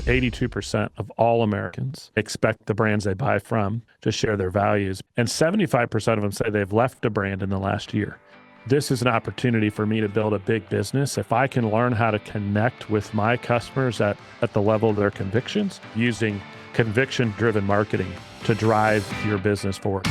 82% of all Americans expect the brands they buy from to share their values. And 75% of them say they've left a brand in the last year. This is an opportunity for me to build a big business. If I can learn how to connect with my customers at the level of their convictions, using conviction-driven marketing to drive your business forward.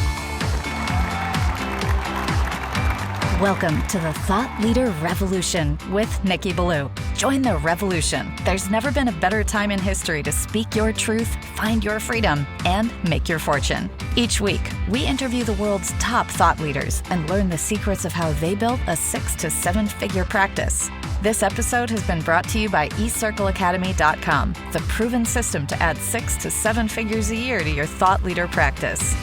Welcome to the Thought Leader Revolution with Nikki Ballou. Join the revolution. There's never been a better time in history to speak your truth, find your freedom, and make your fortune. Each week, we interview the world's top thought leaders and learn the secrets of how they built a 6 to 7 figure practice. This episode has been brought to you by eCircleAcademy.com, the proven system to add 6 to 7 figures a year to your thought leader practice.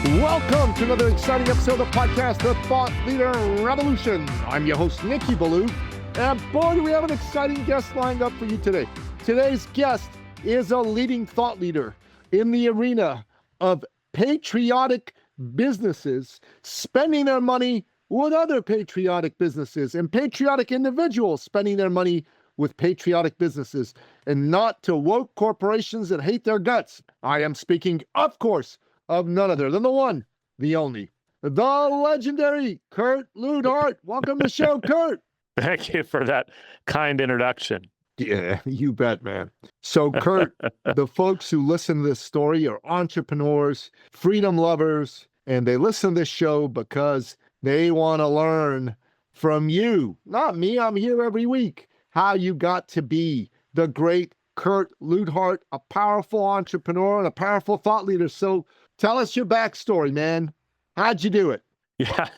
Welcome to another exciting episode of the podcast, The Thought Leader Revolution. I'm your host, Nikki Ballou, and boy, do we have an exciting guest lined up for you today. Today's guest is a leading thought leader in the arena of patriotic businesses, spending their money with other patriotic businesses, and patriotic individuals spending their money with patriotic businesses, and not to woke corporations that hate their guts. I am speaking, of course, of none other than the one, the only, the legendary Kurt Luidhardt. Welcome to the show, Kurt. Thank you for that kind introduction. Yeah, you bet, man. So, Kurt, the folks who listen to this story are entrepreneurs, freedom lovers, and they listen to this show because they want to learn from you. Not me, I'm here every week. How you got to be the great Kurt Luidhardt, a powerful entrepreneur and a powerful thought leader. So, tell us your backstory, man. How'd you do it? Yeah,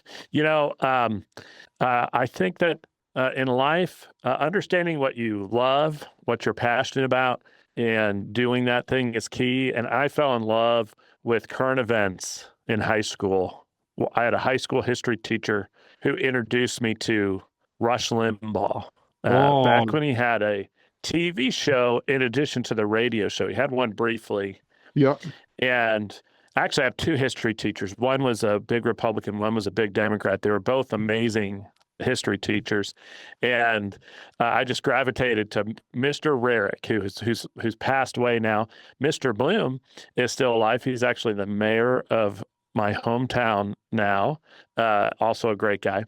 I think that in life, understanding what you love, what you're passionate about, and doing that thing is key. And I fell in love with current events in high school. I had a high school history teacher who introduced me to Rush Limbaugh back when he had a TV show in addition to the radio show. He had one briefly. Yeah. And actually, I have two history teachers. One was a big Republican, one was a big Democrat. They were both amazing history teachers. And I just gravitated to Mr. Rarick, who's passed away now. Mr. Bloom is still alive. He's actually the mayor of my hometown now, also a great guy.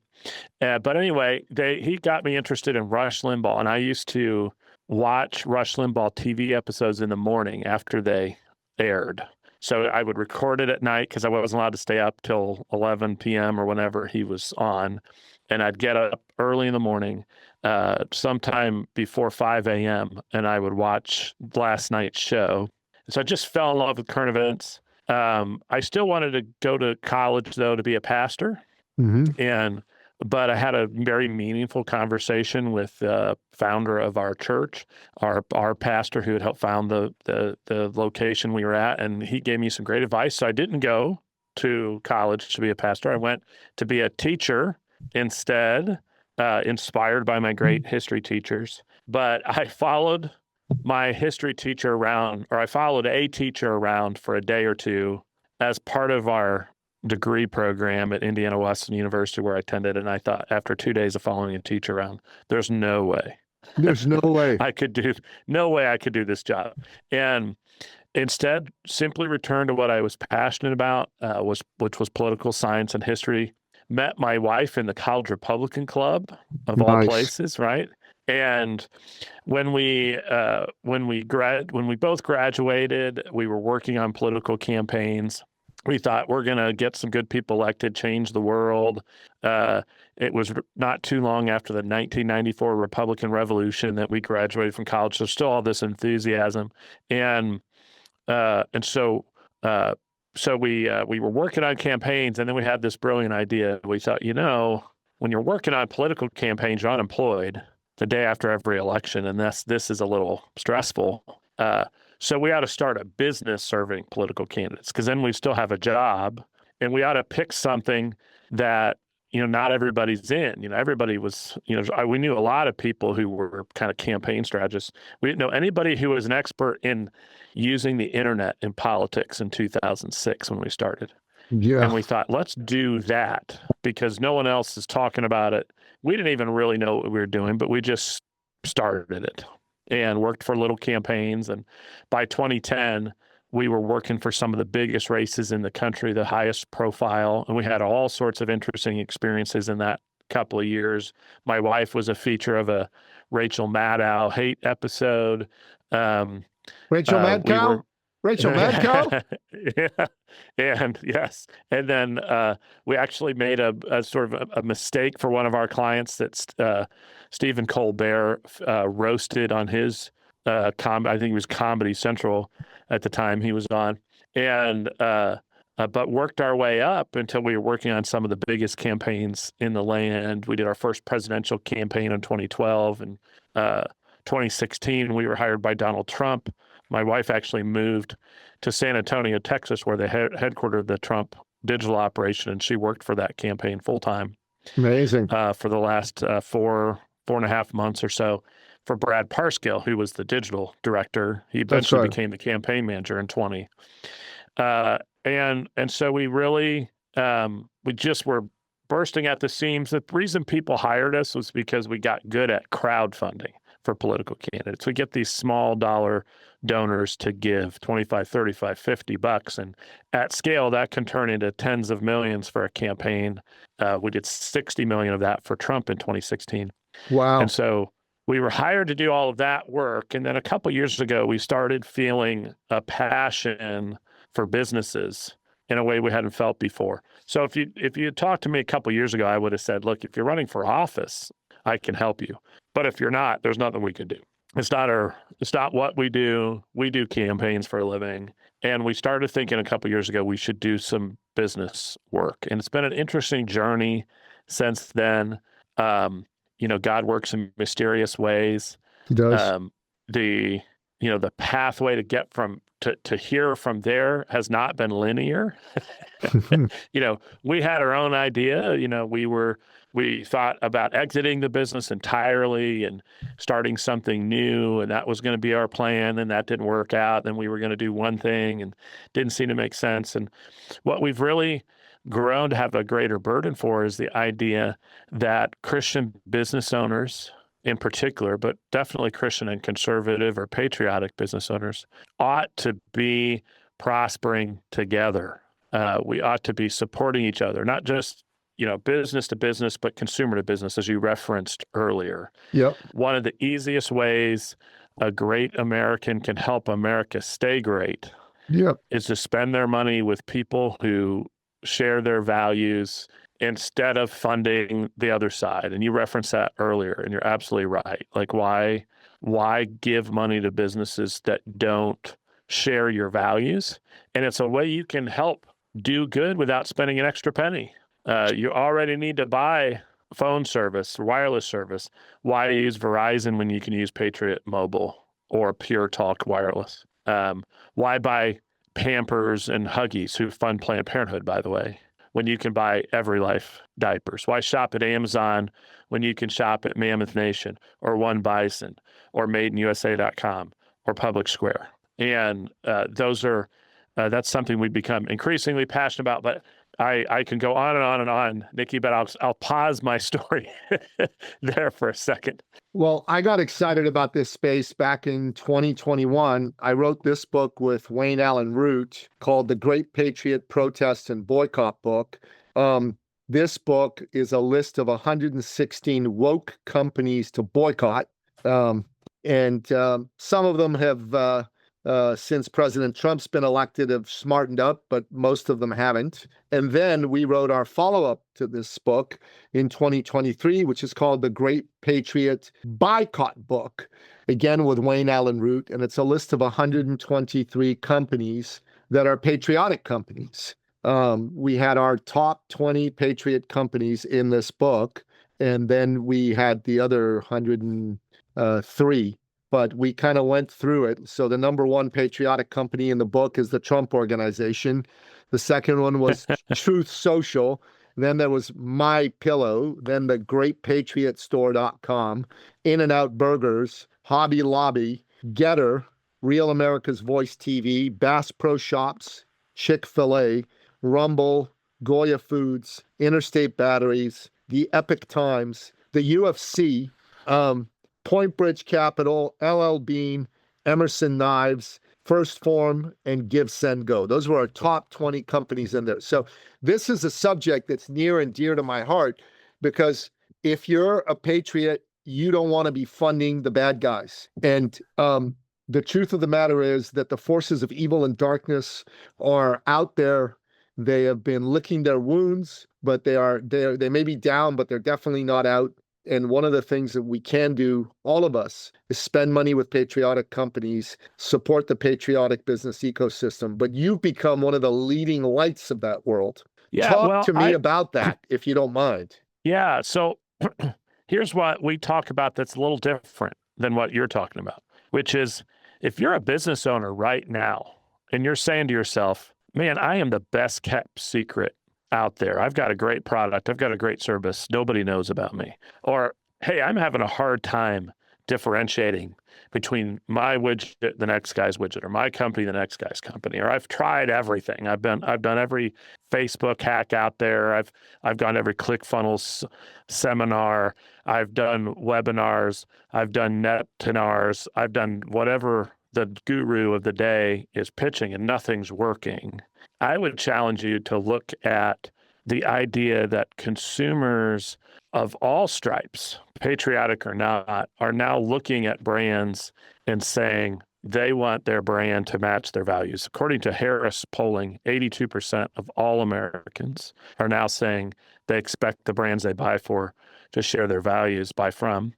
But anyway, he got me interested in Rush Limbaugh, and I used to watch Rush Limbaugh TV episodes in the morning after they aired. So I would record it at night because I wasn't allowed to stay up till 11 p.m. or whenever he was on. And I'd get up early in the morning, sometime before 5 a.m., and I would watch last night's show. So I just fell in love with current events. I still wanted to go to college, though, to be a pastor. Mm-hmm. But I had a very meaningful conversation with the founder of our church, our pastor who had helped found the location we were at, and he gave me some great advice. So I didn't go to college to be a pastor. I went to be a teacher instead, inspired by my great history teachers. But I followed my history teacher around, or I followed a teacher around for a day or two as part of our degree program at Indiana Wesleyan University where I attended. And I thought after 2 days of following a teacher around, there's no way. There's no way. I could do this job. And instead, simply returned to what I was passionate about, which was political science and history. Met my wife in the College Republican Club of all places, right? And when we both graduated, we were working on political campaigns. We thought we're going to get some good people elected, change the world. It was not too long after the 1994 Republican Revolution that we graduated from college. So still all this enthusiasm, and so we were working on campaigns, and then we had this brilliant idea. We thought, when you're working on political campaigns, you're unemployed the day after every election, and this is a little stressful. So we ought to start a business serving political candidates, because then we still have a job, and we ought to pick something that, not everybody's in. Everybody was, we knew a lot of people who were kind of campaign strategists. We didn't know anybody who was an expert in using the internet in politics in 2006 when we started. Yeah. And we thought, let's do that, because no one else is talking about it. We didn't even really know what we were doing, but we just started it. and worked for little campaigns. And by 2010, we were working for some of the biggest races in the country, the highest profile, and we had all sorts of interesting experiences in that couple of years. My wife was a feature of a Rachel Maddow hate episode. Rachel Madcow? Rachel Madcow? Yeah. And yes. And then we actually made a sort of a mistake for one of our clients that Stephen Colbert roasted on his I think it was Comedy Central at the time he was on. And but worked our way up until we were working on some of the biggest campaigns in the land. We did our first presidential campaign in 2012, and 2016 we were hired by Donald Trump. My wife actually moved to San Antonio, Texas, where the headquarters of the Trump digital operation, and she worked for that campaign full time. Amazing. For the last 4.5 months or so for Brad Parskill, who was the digital director. He eventually became the campaign manager in 20. And so we really, we just were bursting at the seams. The reason people hired us was because we got good at crowdfunding for political candidates. We get these small dollar donors to give 25, 35, $50. And at scale, that can turn into tens of millions for a campaign. We did 60 million of that for Trump in 2016. Wow. And so we were hired to do all of that work. And then a couple of years ago, we started feeling a passion for businesses in a way we hadn't felt before. So if you had talked to me a couple of years ago, I would have said, look, if you're running for office, I can help you. But if you're not, there's nothing we can do. It's not what we do. We do campaigns for a living. And we started thinking a couple of years ago, we should do some business work. And it's been an interesting journey since then. God works in mysterious ways. He does. The pathway to get to here from there has not been linear. We had our own idea. We thought about exiting the business entirely and starting something new, and that was going to be our plan, and that didn't work out. Then we were going to do one thing and didn't seem to make sense. And what we've really grown to have a greater burden for is the idea that Christian business owners in particular, but definitely Christian and conservative or patriotic business owners, ought to be prospering together. We ought to be supporting each other, not just business to business, but consumer to business, as you referenced earlier. Yep. One of the easiest ways a great American can help America stay great is to spend their money with people who share their values instead of funding the other side. And you referenced that earlier, and you're absolutely right. Like, why give money to businesses that don't share your values? And it's a way you can help do good without spending an extra penny. You already need to buy phone service, wireless service. Why use Verizon when you can use Patriot Mobile or Pure Talk Wireless? Why buy Pampers and Huggies, who fund Planned Parenthood, by the way, when you can buy Every Life diapers? Why shop at Amazon when you can shop at Mammoth Nation or One Bison or MadeInUSA.com or Public Square? And that's something we've become increasingly passionate about. But I can go on and on and on, Nikki, but I'll pause my story there for a second. Well, I got excited about this space back in 2021. I wrote this book with Wayne Allen Root called The Great Patriot Protest and Boycott Book. This book is a list of 116 woke companies to boycott. And some of them have, since President Trump's been elected, have smartened up, but most of them haven't. And then we wrote our follow-up to this book in 2023, which is called The Great Patriot Boycott Book, again with Wayne Allen Root. And it's a list of 123 companies that are patriotic companies. We had our top 20 patriot companies in this book, and then we had the other 103. But we kind of went through it. So the number one patriotic company in the book is the Trump Organization. The second one was Truth Social. Then there was My Pillow. Then the GreatPatriotStore.com, In-N-Out Burgers, Hobby Lobby, Getter, Real America's Voice TV, Bass Pro Shops, Chick-fil-A, Rumble, Goya Foods, Interstate Batteries, The Epic Times, the UFC, Point Bridge Capital, LL Bean, Emerson Knives, First Form, and Give, Send, Go. Those were our top 20 companies in there. So this is a subject that's near and dear to my heart, because if you're a patriot, you don't want to be funding the bad guys. And the truth of the matter is that the forces of evil and darkness are out there. They have been licking their wounds, but they may be down, but they're definitely not out. And one of the things that we can do, all of us, is spend money with patriotic companies, support the patriotic business ecosystem. But you've become one of the leading lights of that world. Yeah, Talk to me about that, if you don't mind. Yeah, so here's what we talk about that's a little different than what you're talking about, which is if you're a business owner right now and you're saying to yourself, man, I am the best kept secret out there. I've got a great product. I've got a great service. Nobody knows about me. Or, hey, I'm having a hard time differentiating between my widget, the next guy's widget, or my company, the next guy's company. Or I've tried everything. I've done every Facebook hack out there. I've gone every ClickFunnels seminar. I've done webinars. I've done net-to-nars. I've done whatever the guru of the day is pitching, and nothing's working. I would challenge you to look at the idea that consumers of all stripes, patriotic or not, are now looking at brands and saying they want their brand to match their values. According to Harris polling, 82% of all Americans are now saying they expect the brands they buy for to share their values, buy from.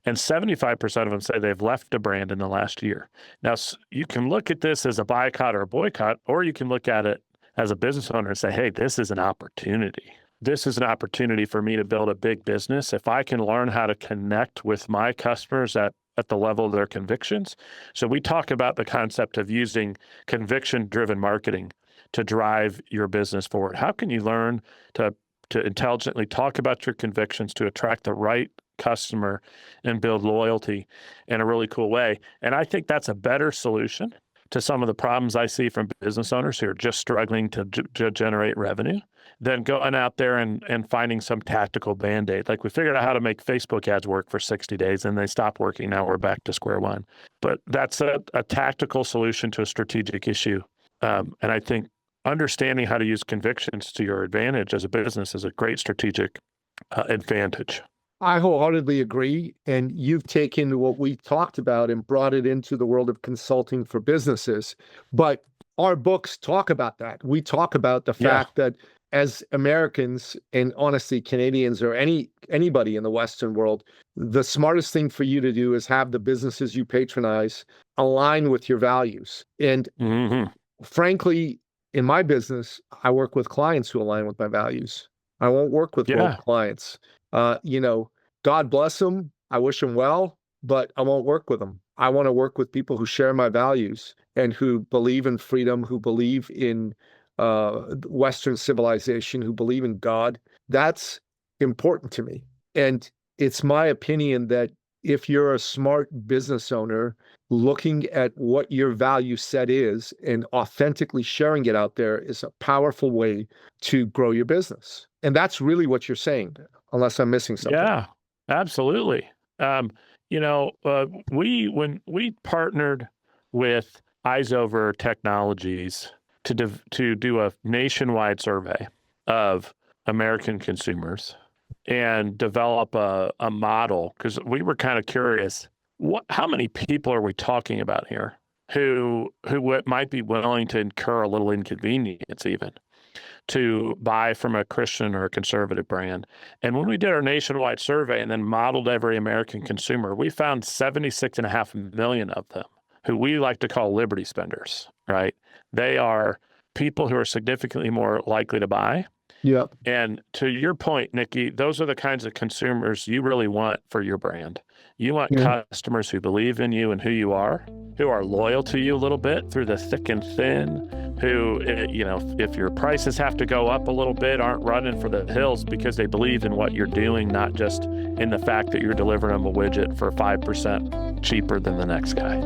And 75% of them say they've left a brand in the last year. Now, you can look at this as a boycott or a boycott, or you can look at it as a business owner and say, hey, this is an opportunity. This is an opportunity for me to build a big business. If I can learn how to connect with my customers at the level of their convictions. So we talk about the concept of using conviction-driven marketing to drive your business forward. How can you learn to intelligently talk about your convictions to attract the right customer and build loyalty in a really cool way? And I think that's a better solution to some of the problems I see from business owners who are just struggling to generate revenue than going out there and finding some tactical Band-Aid. Like, we figured out how to make Facebook ads work for 60 days and they stopped working. Now we're back to square one. But that's a tactical solution to a strategic issue. And I think understanding how to use convictions to your advantage as a business is a great strategic advantage. I wholeheartedly agree. And you've taken what we talked about and brought it into the world of consulting for businesses. But our books talk about that. We talk about the fact that as Americans, and honestly, Canadians or anybody in the Western world, the smartest thing for you to do is have the businesses you patronize align with your values. And frankly, in my business, I work with clients who align with my values. I won't work with broke clients. God bless them. I wish them well, but I won't work with them. I want to work with people who share my values and who believe in freedom, who believe in Western civilization, who believe in God. That's important to me. And it's my opinion that if you're a smart business owner looking at what your value set is and authentically sharing it out there is a powerful way to grow your business. And that's really what you're saying, unless I'm missing something. Yeah, absolutely. When we partnered with Eyes Over Technologies to do a nationwide survey of American consumers and develop a model, because we were kind of curious, how many people are we talking about here who might be willing to incur a little inconvenience even to buy from a Christian or a conservative brand? And when we did our nationwide survey and then modeled every American consumer, we found 76.5 million of them who we like to call Liberty spenders, right? They are people who are significantly more likely to buy. Yep. And to your point, Nikki, those are the kinds of consumers you really want for your brand. You want customers who believe in you and who you are, who are loyal to you a little bit through the thick and thin, who, if your prices have to go up a little bit, aren't running for the hills because they believe in what you're doing, not just in the fact that you're delivering them a widget for 5% cheaper than the next guy.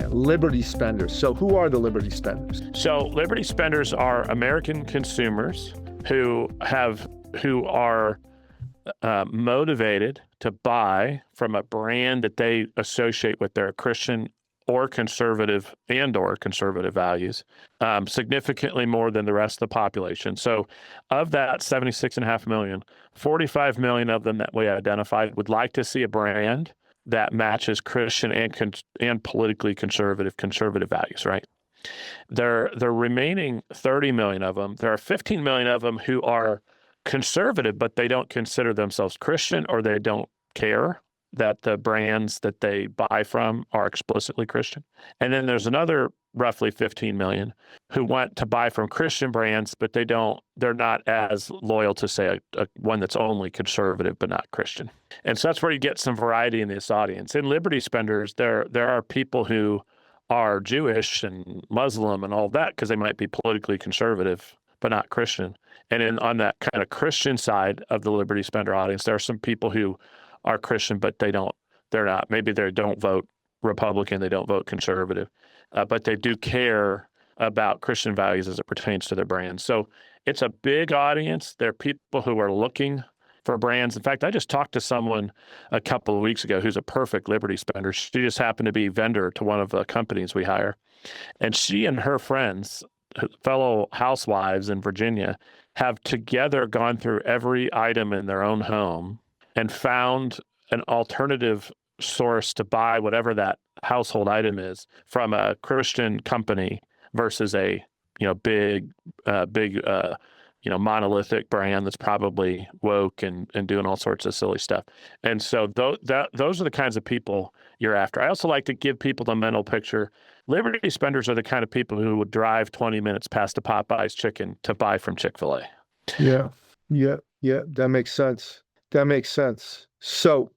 Liberty spenders. So who are the Liberty spenders? So Liberty spenders are American consumers who who are motivated to buy from a brand that they associate with their Christian or conservative values, significantly more than the rest of the population. So of that 76.5 million, 45 million of them that we identified would like to see a brand that matches Christian and politically conservative values, right? The remaining 30 million of them, there are 15 million of them who are conservative, but they don't consider themselves Christian, or they don't care that the brands that they buy from are explicitly Christian. And then there's another roughly 15 million who want to buy from Christian brands, but they're not as loyal to, say, a one that's only conservative but not Christian. And so that's where you get some variety in this audience. In Liberty Spenders, there are people who are Jewish and Muslim and all that because they might be politically conservative but not Christian. And on that kind of Christian side of the Liberty Spender audience, there are some people who are Christian, but maybe they don't vote Republican, they don't vote conservative, but they do care about Christian values as it pertains to their brands. So it's a big audience. There are people who are looking for brands. In fact, I just talked to someone a couple of weeks ago who's a perfect Liberty Spender. She just happened to be vendor to one of the companies we hire. And she and her friends, fellow housewives in Virginia, have together gone through every item in their own home and found an alternative source to buy whatever that household item is from a Christian company versus a big monolithic brand that's probably woke and doing all sorts of silly stuff. And so those are the kinds of people you're after. I also like to give people the mental picture. Liberty Spenders are the kind of people who would drive 20 minutes past a Popeye's chicken to buy from Chick-fil-A. Yeah. That makes sense. So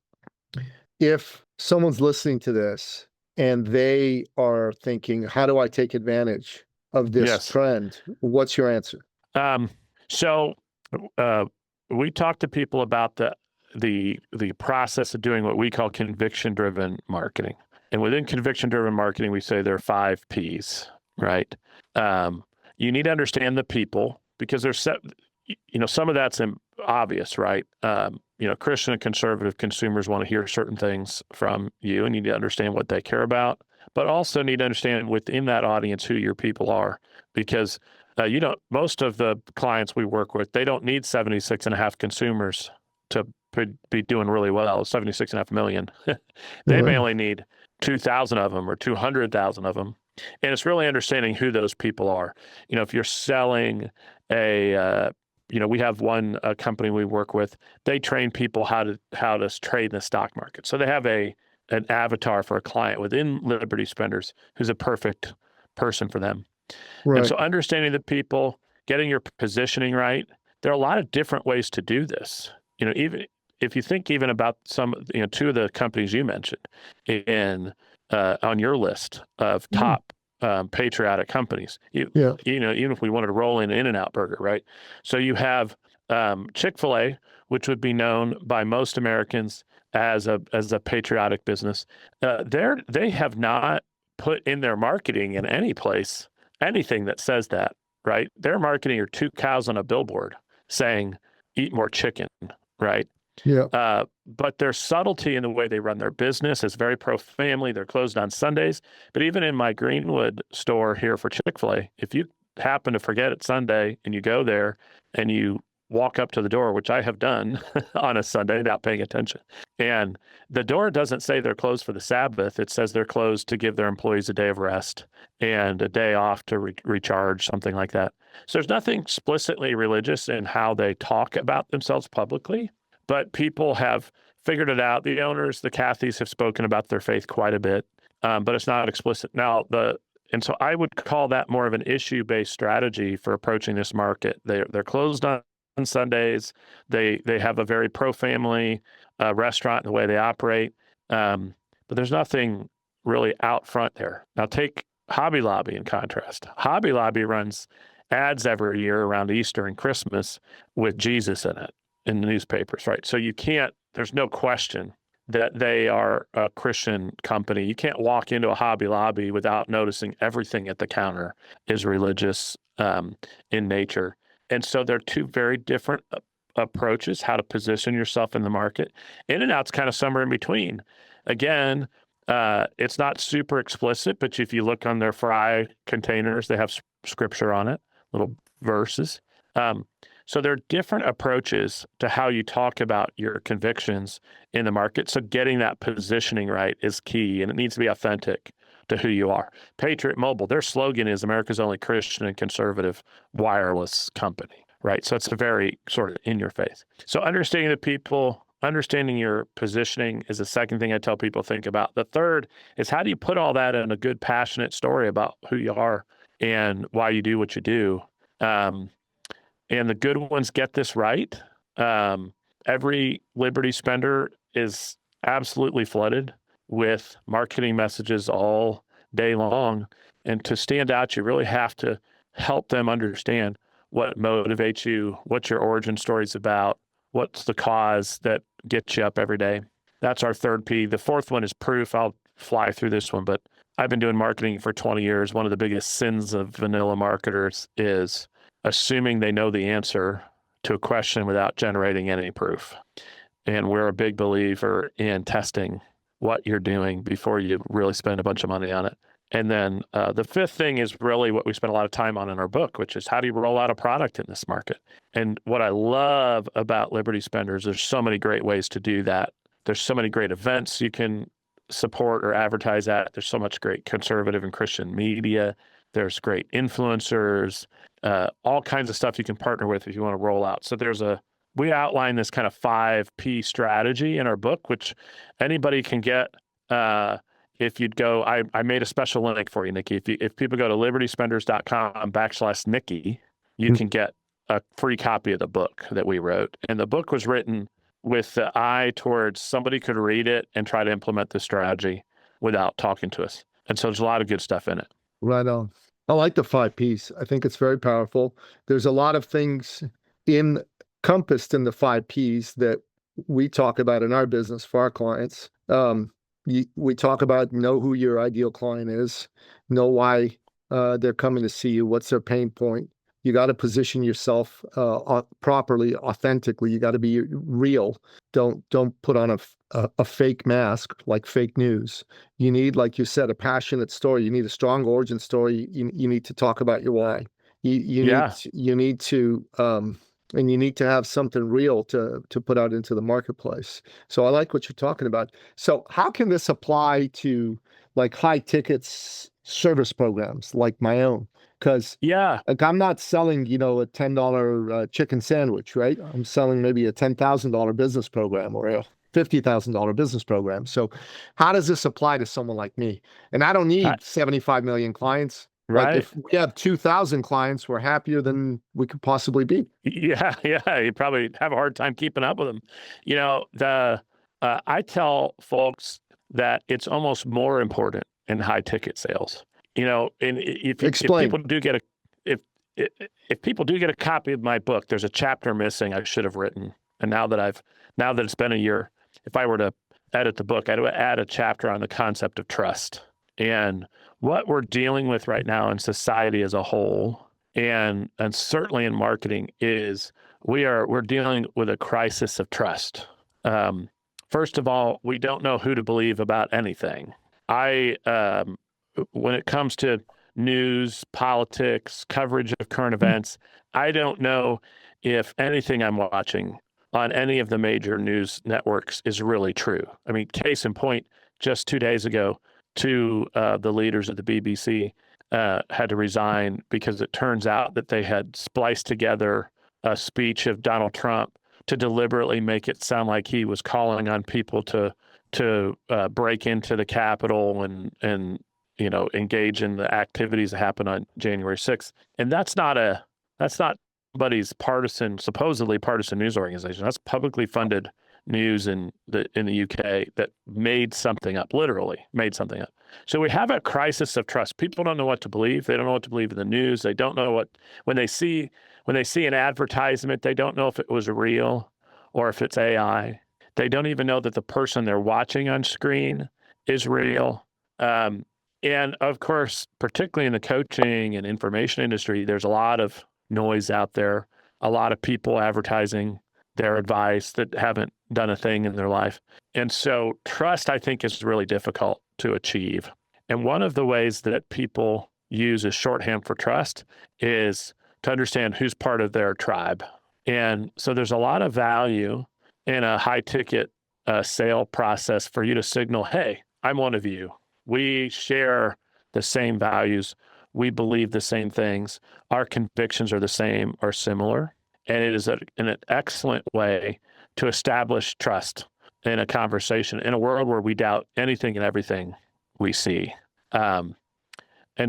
if someone's listening to this and they are thinking, how do I take advantage of this trend? What's your answer? So we talk to people about the process of doing what we call conviction-driven marketing. And within conviction-driven marketing, we say there are 5 Ps, right? You need to understand the people, because there's some of that's obvious, right? Christian and conservative consumers want to hear certain things from you, and you need to understand what they care about, but also need to understand within that audience who your people are, because most of the clients we work with, they don't need 76.5 consumers to be doing really well, 76.5 million. They may only need 2,000 of them or 200,000 of them. And it's really understanding who those people are. If you're selling we have one company we work with, they train people how to trade in the stock market. So they have an avatar for a client within Liberty Spenders who's a perfect person for them. Right. And so understanding the people, getting your positioning right, there are a lot of different ways to do this. Even if you think even about some, 2 of the companies you mentioned on your list of top patriotic companies, even if we wanted to roll in In-N-Out Burger, right? So you have Chick-fil-A, which would be known by most Americans as a patriotic business. They have not put in their marketing in any place anything that says that, right? Their marketing are 2 cows on a billboard saying, "Eat more chicken," right? Yeah. But their subtlety in the way they run their business is very pro-family. They're closed on Sundays. But even in my Greenwood store here for Chick-fil-A, if you happen to forget it's Sunday and you go there and you walk up to the door, which I have done on a Sunday without paying attention, and the door doesn't say they're closed for the Sabbath. It says they're closed to give their employees a day of rest and a day off to recharge, something like that. So there's nothing explicitly religious in how they talk about themselves publicly. But people have figured it out. The owners, the Cathys, have spoken about their faith quite a bit, but it's not explicit. Now, and so I would call that more of an issue-based strategy for approaching this market. They're closed on Sundays. They have a very pro-family restaurant in the way they operate, but there's nothing really out front there. Now, take Hobby Lobby in contrast. Hobby Lobby runs ads every year around Easter and Christmas with Jesus in it. In the newspapers, right? So there's no question that they are a Christian company. You can't walk into a Hobby Lobby without noticing everything at the counter is religious in nature. And so they're 2 very different approaches, how to position yourself in the market. In and out's kind of somewhere in between. Again, it's not super explicit, but if you look on their fry containers, they have scripture on it, little verses. So there are different approaches to how you talk about your convictions in the market. So getting that positioning right is key, and it needs to be authentic to who you are. Patriot Mobile, their slogan is America's only Christian and conservative wireless company, right? So it's a very sort of in your face. So understanding the people, understanding your positioning is the second thing I tell people to think about. The third is how do you put all that in a good, passionate story about who you are and why you do what you do. And the good ones get this right. Every Liberty spender is absolutely flooded with marketing messages all day long. And to stand out, you really have to help them understand what motivates you, what your origin story is about, what's the cause that gets you up every day. That's our third P. The fourth one is proof. I'll fly through this one, but I've been doing marketing for 20 years. One of the biggest sins of vanilla marketers is assuming they know the answer to a question without generating any proof. And we're a big believer in testing what you're doing before you really spend a bunch of money on it. And then the fifth thing is really what we spend a lot of time on in our book, which is how do you roll out a product in this market? And what I love about Liberty Spenders, there's so many great ways to do that. There's so many great events you can support or advertise at. There's so much great conservative and Christian media. There's great influencers, all kinds of stuff you can partner with if you want to roll out. So we outline this kind of 5P strategy in our book, which anybody can get. If you'd go, I made a special link for you, Nikki. If people go to libertyspenders.com/Nikki, you can get a free copy of the book that we wrote. And the book was written with the eye towards somebody could read it and try to implement the strategy without talking to us. And so there's a lot of good stuff in it. Right on. I like the 5Ps. I think it's very powerful. There's a lot of things encompassed in the 5Ps that we talk about in our business for our clients. We talk about know who your ideal client is, know why they're coming to see you, what's their pain point. You got to position yourself properly, authentically. You got to be real. Don't put on a fake mask like fake news. You need, like you said, a passionate story. You need a strong origin story. You need to talk about your why. You need to and you need to have something real to put out into the marketplace. So I like what you're talking about. So how can this apply to like high tickets service programs like my own? Because like I'm not selling, a $10 chicken sandwich, right? I'm selling maybe a $10,000 business program or a $50,000 business program. So how does this apply to someone like me? And I don't need 75 million clients. Right. Like if we have 2,000 clients, we're happier than we could possibly be. Yeah. You probably have a hard time keeping up with them. I tell folks that it's almost more important in high ticket sales. And if people do get if people do get a copy of my book, there's a chapter missing I should have written. And now that it's been a year, if I were to edit the book, I'd add a chapter on the concept of trust. And what we're dealing with right now in society as a whole, and certainly in marketing, is we're dealing with a crisis of trust. First of all, we don't know who to believe about anything. When it comes to news, politics, coverage of current events, I don't know if anything I'm watching on any of the major news networks is really true. I mean, case in point, just 2 days ago, two the leaders of the BBC had to resign because it turns out that they had spliced together a speech of Donald Trump to deliberately make it sound like he was calling on people to break into the Capitol and engage in the activities that happened on January 6th. And that's not somebody's supposedly partisan news organization. That's publicly funded news in the UK that made something up, literally made something up. So we have a crisis of trust. People don't know what to believe. They don't know what to believe in the news. They don't know when they see an advertisement, they don't know if it was real or if it's AI. They don't even know that the person they're watching on screen is real. And of course, particularly in the coaching and information industry, there's a lot of noise out there, a lot of people advertising their advice, that haven't done a thing in their life. And so trust, I think, is really difficult to achieve. And one of the ways that people use as shorthand for trust is to understand who's part of their tribe. And so there's a lot of value in a high ticket sale process for you to signal, hey, I'm one of you. We share the same values. We believe the same things. Our convictions are the same or similar. And it is an excellent way to establish trust in a conversation in a world where we doubt anything and everything we see. And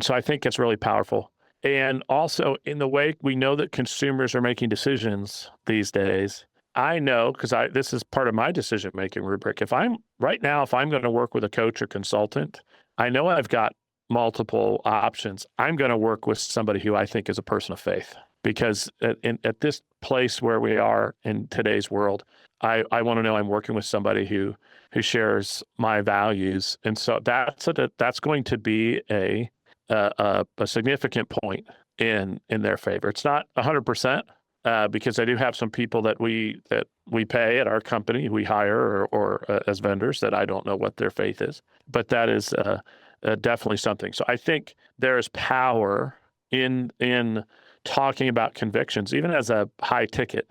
so I think it's really powerful. And also in the way we know that consumers are making decisions these days, I know, because this is part of my decision-making rubric. If I'm going to work with a coach or consultant, I know I've got multiple options. I'm going to work with somebody who I think is a person of faith, because at this place where we are in today's world, I want to know I'm working with somebody who shares my values. And so that's going to be a significant point in their favor. It's not 100%. Because I do have some people that we pay at our company, we hire or as vendors, that I don't know what their faith is, but that is definitely something. So I think there is power in talking about convictions, even as a high ticket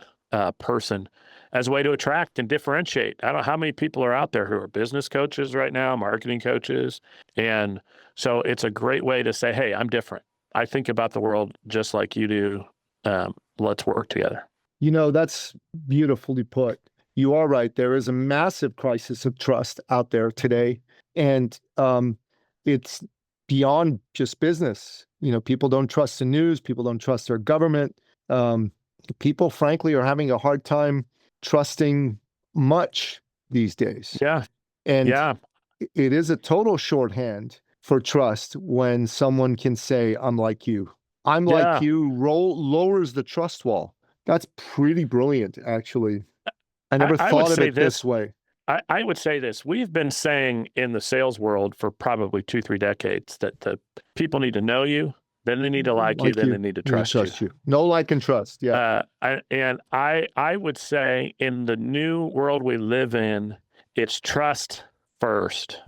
person, as a way to attract and differentiate. I don't know how many people are out there who are business coaches right now, marketing coaches, and so it's a great way to say, hey, I'm different. I think about the world just like you do. Let's work together. That's beautifully put. You are right. There is a massive crisis of trust out there today. And it's beyond just business. People don't trust the news. People don't trust their government. People, frankly, are having a hard time trusting much these days. Yeah. And yeah. It is a total shorthand for trust when someone can say, I'm like you. I'm like you, lowers the trust wall. That's pretty brilliant, actually. I never thought of it this way. I would say this. We've been saying in the sales world for probably 2-3 decades that the people need to know you, then they need to like you, then they need to trust you. No like and trust, yeah. I would say in the new world we live in, it's trust first.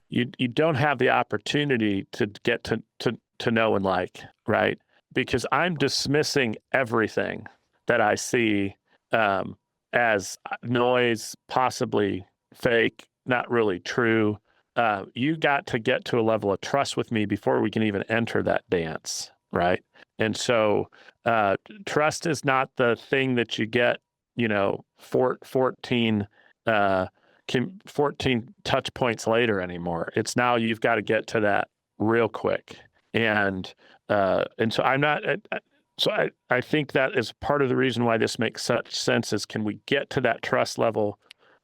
You don't have the opportunity to get to know and like, right? Because I'm dismissing everything that I see as noise, possibly fake, not really true. You got to get to a level of trust with me before we can even enter that dance, right? And so trust is not the thing that you get, 14 touch points later anymore. It's now you've got to get to that real quick. And so I'm not. So I think that is part of the reason why this makes such sense. Is can we get to that trust level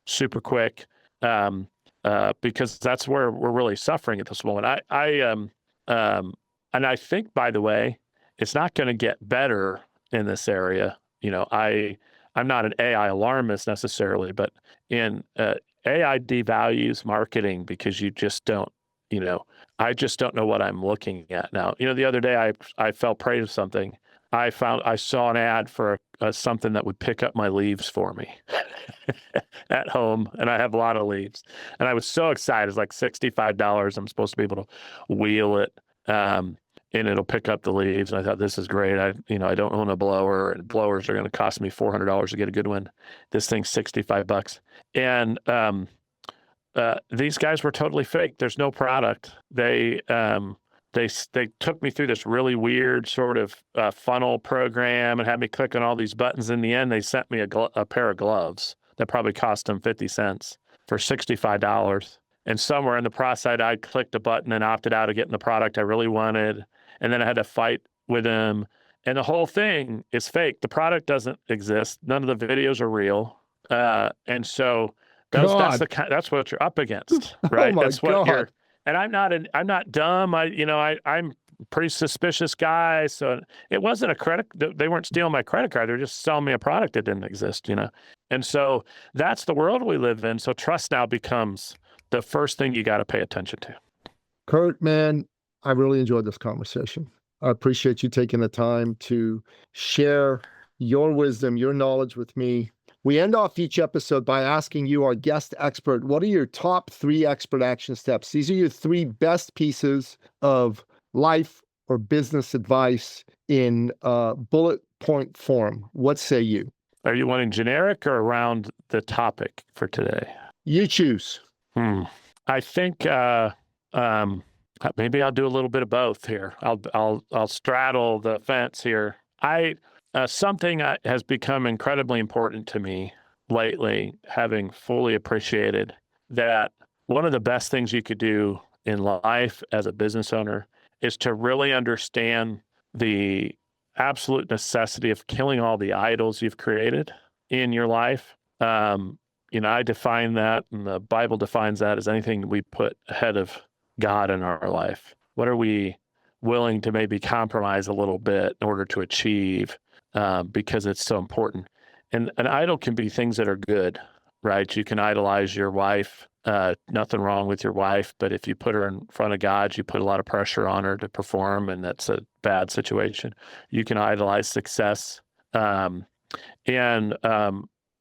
super quick? Because that's where we're really suffering at this moment. And I think, by the way, it's not going to get better in this area. I'm not an AI alarmist necessarily, but in AI devalues marketing because you just don't. I just don't know what I'm looking at now. The other day I fell prey to something. I saw an ad for something that would pick up my leaves for me at home, and I have a lot of leaves. And I was so excited. It's like $65. I'm supposed to be able to wheel it, and it'll pick up the leaves. And I thought, this is great. I don't own a blower, and blowers are going to cost me $400 to get a good one. This thing's $65. And these guys were totally fake. There's no product. They took me through this really weird sort of funnel program and had me click on all these buttons. In the end, they sent me a pair of gloves that probably cost them 50 cents for $65. And somewhere in the process, I clicked a button and opted out of getting the product I really wanted. And then I had to fight with them. And the whole thing is fake. The product doesn't exist. None of the videos are real. And so that's what you're up against, right? Oh my that's what God. And I'm not dumb. I'm a pretty suspicious guy. So it wasn't they weren't stealing my credit card. They're just selling me a product that didn't exist, And so that's the world we live in. So trust now becomes the first thing you got to pay attention to. Kurt, man, I really enjoyed this conversation. I appreciate you taking the time to share your wisdom, your knowledge with me. We end off each episode by asking you, our guest expert, what are your top 3 expert action steps? These are your 3 best pieces of life or business advice in bullet point form. What say you? Are you wanting generic or around the topic for today? You choose. I think maybe I'll do a little bit of both here. I'll straddle the fence here. Something has become incredibly important to me lately, having fully appreciated that one of the best things you could do in life as a business owner is to really understand the absolute necessity of killing all the idols you've created in your life. I define that, and the Bible defines that as anything we put ahead of God in our life. What are we willing to maybe compromise a little bit in order to achieve, because it's so important? And an idol can be things that are good, right? You can idolize your wife. Nothing wrong with your wife, but if you put her in front of God, you put a lot of pressure on her to perform, and that's a bad situation. You can idolize success.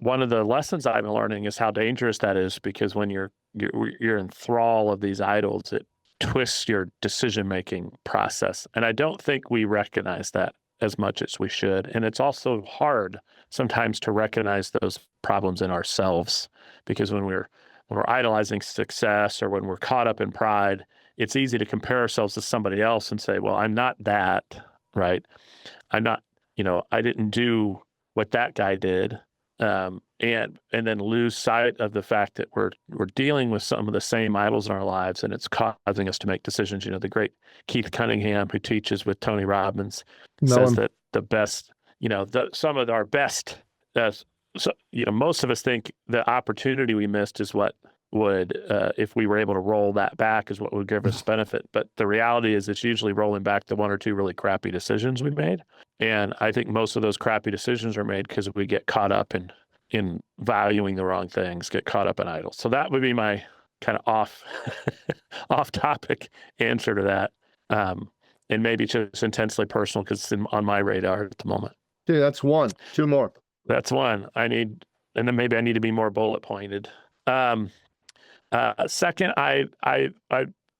One of the lessons I've been learning is how dangerous that is, because when you're in thrall of these idols, it twists your decision-making process. And I don't think we recognize that as much as we should. And it's also hard sometimes to recognize those problems in ourselves, because when we're idolizing success, or when we're caught up in pride, it's easy to compare ourselves to somebody else and say, well, I'm not that, right? I'm not, I didn't do what that guy did. And then lose sight of the fact that we're dealing with some of the same idols in our lives, and it's causing us to make decisions. The great Keith Cunningham, who teaches with Tony Robbins, says that the best, some of our best, most of us think the opportunity we missed is what would, if we were able to roll that back, is what would give us benefit. But the reality is it's usually rolling back the 1 or 2 really crappy decisions we made. And I think most of those crappy decisions are made because we get caught up in valuing the wrong things, get caught up in idols. So that would be my kind of off topic answer to that. And maybe just intensely personal because it's on my radar at the moment. Okay, that's 1. 2 more. That's 1. And then maybe I need to be more bullet pointed. Second,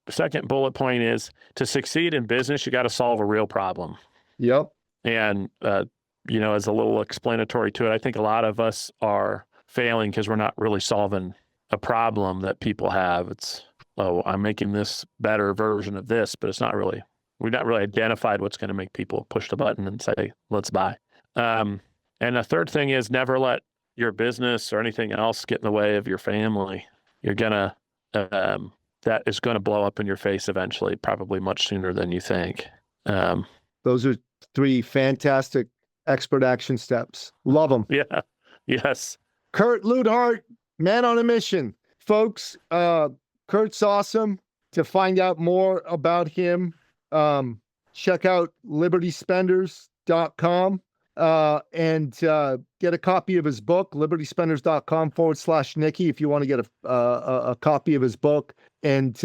second bullet point is, to succeed in business, you got to solve a real problem. Yep. And, as a little explanatory to it, I think a lot of us are failing because we're not really solving a problem that people have. It's, I'm making this better version of this, but we've not really identified what's going to make people push the button and say, let's buy. And the third thing is, never let your business or anything else get in the way of your family. You're going to, that is going to blow up in your face eventually, probably much sooner than you think. Those are 3 fantastic expert action steps. Love them. Yeah. Yes. Kurt Luidhardt, man on a mission. Folks, Kurt's awesome. To find out more about him, check out libertyspenders.com and get a copy of his book, libertyspenders.com/Nikki, if you want to get a copy of his book. And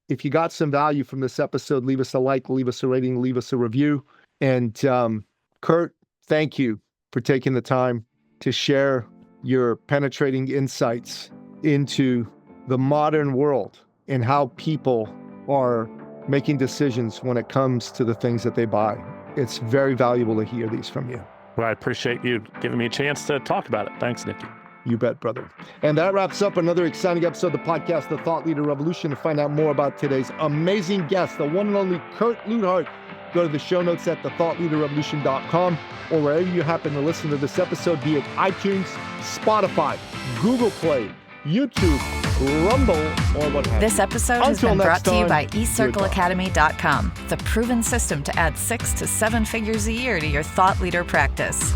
if you got some value from this episode, leave us a like, leave us a rating, leave us a review. And Kurt, thank you for taking the time to share your penetrating insights into the modern world and how people are making decisions when it comes to the things that they buy. It's very valuable to hear these from you. Well, I appreciate you giving me a chance to talk about it. Thanks, Nikki. You bet, brother. And that wraps up another exciting episode of the podcast, The Thought Leader Revolution. To find out more about today's amazing guest, the one and only Kurt Luidhardt, go to the show notes at thethoughtleaderrevolution.com, or wherever you happen to listen to this episode, be it iTunes, Spotify, Google Play, YouTube, Rumble, or what have you. This episode has been brought to you by eCircleacademy.com, the proven system to add 6 to 7 figures a year to your thought leader practice.